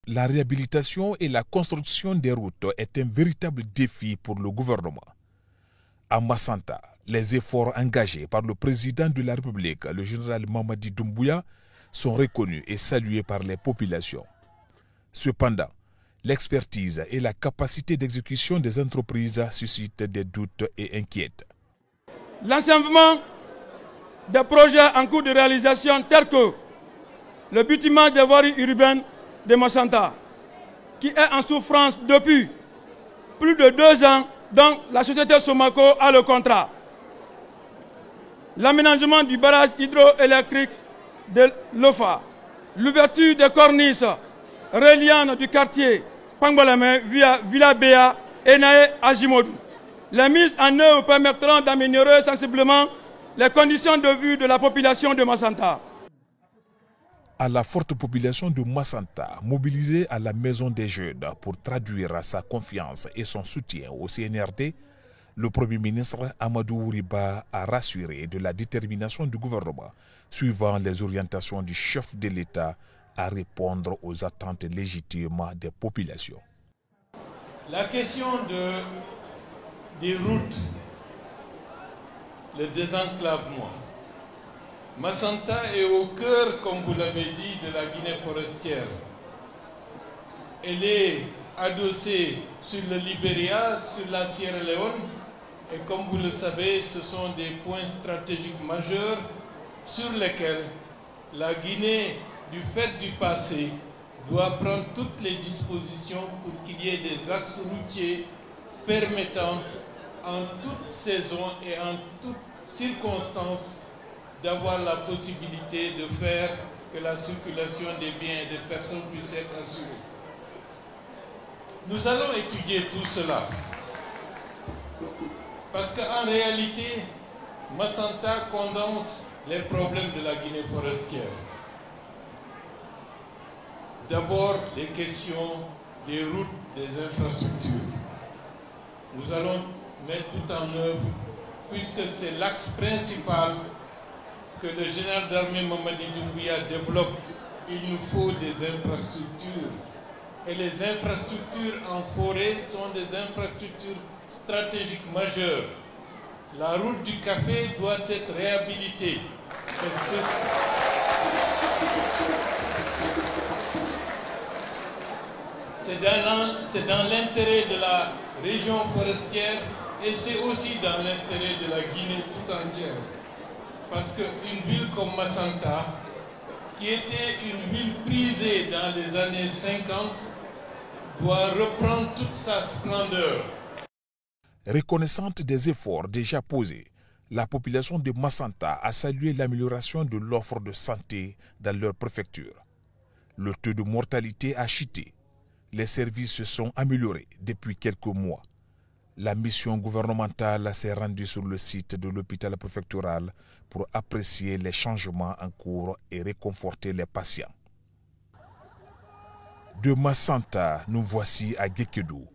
La réhabilitation et la construction des routes est un véritable défi pour le gouvernement. À Massanta, les efforts engagés par le président de la République, le général Mamadi Doumbouya, sont reconnus et salués par les populations. Cependant, l'expertise et la capacité d'exécution des entreprises suscitent des doutes et inquiètent. L'enseignement des projets en cours de réalisation tels que le bitumage des voiries urbaines de Massanta, qui est en souffrance depuis plus de 2 ans, dont la société Somaco a le contrat. L'aménagement du barrage hydroélectrique de l'OFA, l'ouverture des corniches reliant du quartier Pangbalame via Villa Béa et Naé Ajimodou. Les mises en œuvre permettront d'améliorer sensiblement les conditions de vie de la population de Massanta. À la forte population de Massanta, mobilisée à la Maison des Jeunes pour traduire sa confiance et son soutien au CNRD, le Premier ministre Amadou Ouriba a rassuré de la détermination du gouvernement, suivant les orientations du chef de l'État, à répondre aux attentes légitimes des populations. La question des routes, le désenclavement. Massanta est au cœur, comme vous l'avez dit, de la Guinée forestière. Elle est adossée sur le Libéria, sur la Sierra Leone, et comme vous le savez, ce sont des points stratégiques majeurs sur lesquels la Guinée, du fait du passé, doit prendre toutes les dispositions pour qu'il y ait des axes routiers permettant en toute saison et en toutes circonstances d'avoir la possibilité de faire que la circulation des biens et des personnes puisse être assurée. Nous allons étudier tout cela. Parce qu'en réalité, Massanta condense les problèmes de la Guinée forestière. D'abord, les questions des routes, des infrastructures. Nous allons mettre tout en œuvre, puisque c'est l'axe principal que le général d'armée Mamadi Doumbouya développe. Il nous faut des infrastructures. Et les infrastructures en forêt sont des infrastructures stratégiques majeures. La route du café doit être réhabilitée. C'est dans l'intérêt de la région forestière et c'est aussi dans l'intérêt de la Guinée tout entière. Parce qu'une ville comme Massanta, qui était une ville prisée dans les années 50, doit reprendre toute sa splendeur. Reconnaissante des efforts déjà posés, la population de Massanta a salué l'amélioration de l'offre de santé dans leur préfecture. Le taux de mortalité a chuté. Les services se sont améliorés depuis quelques mois. La mission gouvernementale s'est rendue sur le site de l'hôpital préfectoral pour apprécier les changements en cours et réconforter les patients. De Massanta, nous voici à Guékédou,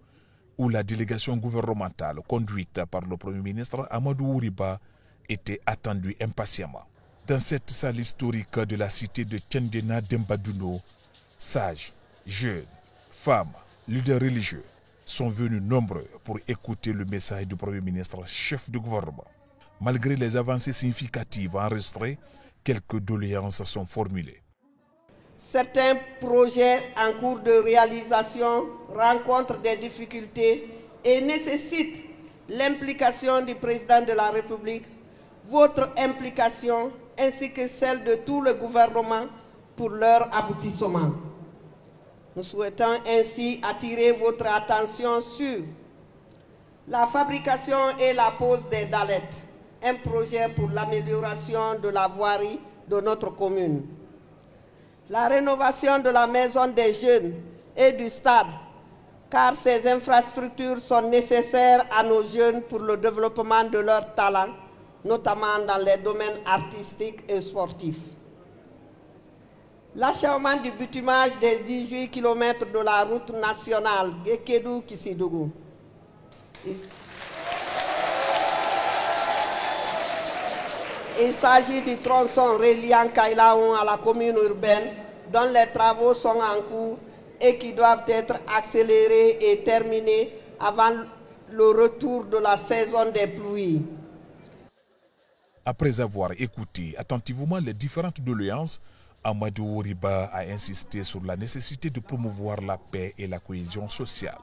où la délégation gouvernementale conduite par le Premier ministre Amadou Ouriba était attendue impatiemment. Dans cette salle historique de la cité de Tiendena Dembadouno, sages, jeunes, femmes, leaders religieux sont venus nombreux pour écouter le message du Premier ministre, chef de gouvernement. Malgré les avancées significatives enregistrées, quelques doléances sont formulées. Certains projets en cours de réalisation rencontrent des difficultés et nécessitent l'implication du président de la République, votre implication ainsi que celle de tout le gouvernement pour leur aboutissement. Nous souhaitons ainsi attirer votre attention sur la fabrication et la pose des dallettes, un projet pour l'amélioration de la voirie de notre commune. La rénovation de la maison des jeunes et du stade, car ces infrastructures sont nécessaires à nos jeunes pour le développement de leurs talents, notamment dans les domaines artistiques et sportifs. L'achèvement du bitumage des 18 km de la route nationale Guékédou-Kissidougou. Il s'agit du tronçon reliant Kailaon à la commune urbaine, dont les travaux sont en cours et qui doivent être accélérées et terminées avant le retour de la saison des pluies. Après avoir écouté attentivement les différentes doléances, Amadou Riba a insisté sur la nécessité de promouvoir la paix et la cohésion sociale.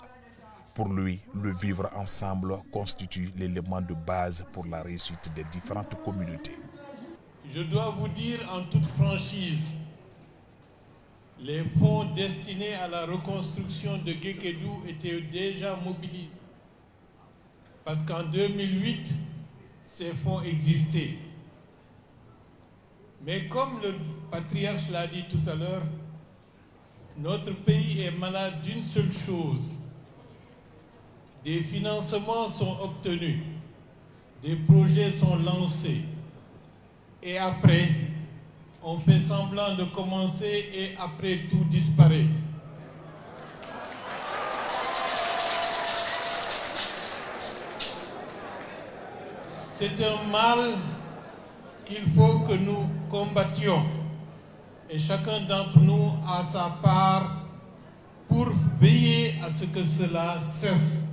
Pour lui, le vivre ensemble constitue l'élément de base pour la réussite des différentes communautés. Je dois vous dire en toute franchise, les fonds destinés à la reconstruction de Guékédou étaient déjà mobilisés. Parce qu'en 2008, ces fonds existaient. Mais comme le patriarche l'a dit tout à l'heure, notre pays est malade d'une seule chose. Des financements sont obtenus, des projets sont lancés. Et après, on fait semblant de commencer et après tout disparaît. C'est un mal qu'il faut que nous combattions. Et chacun d'entre nous a sa part pour veiller à ce que cela cesse.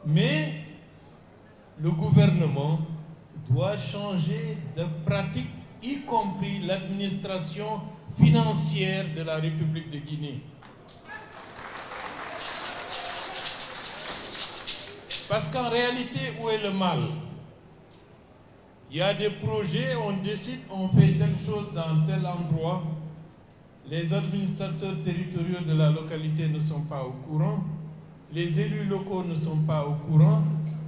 Mais le gouvernement doit changer de pratique, y compris l'administration financière de la République de Guinée. Parce qu'en réalité, où est le mal? Il y a des projets, on décide, on fait telle chose dans tel endroit. Les administrateurs territoriaux de la localité ne sont pas au courant. Les élus locaux ne sont pas au courant.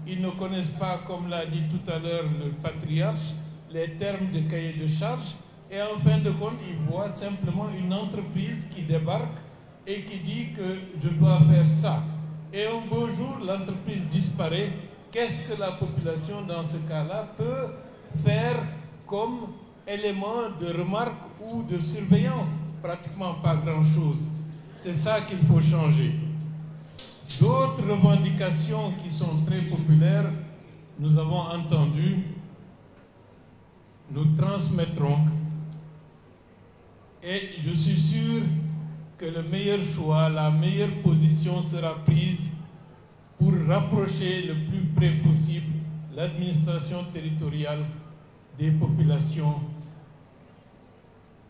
Ils ne connaissent pas, comme l'a dit tout à l'heure le patriarche, les termes de cahier de charge. Et en fin de compte, ils voient simplement une entreprise qui débarque et qui dit que je dois faire ça. Et un beau jour, l'entreprise disparaît. Qu'est-ce que la population, dans ce cas-là, peut faire comme élément de remarque ou de surveillance? Pratiquement pas grand-chose. C'est ça qu'il faut changer. D'autres revendications qui sont très populaires, nous avons entendu, nous transmettrons. Et je suis sûr que le meilleur choix, la meilleure position sera prise pour rapprocher le plus près possible l'administration territoriale des populations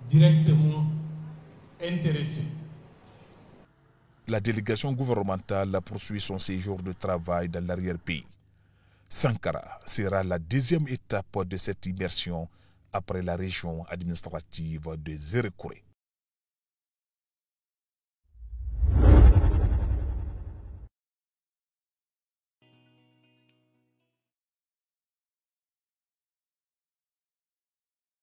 directement intéressées. La délégation gouvernementale poursuit son séjour de travail dans l'arrière-pays. Sankara sera la deuxième étape de cette immersion après la région administrative de Zérékouré.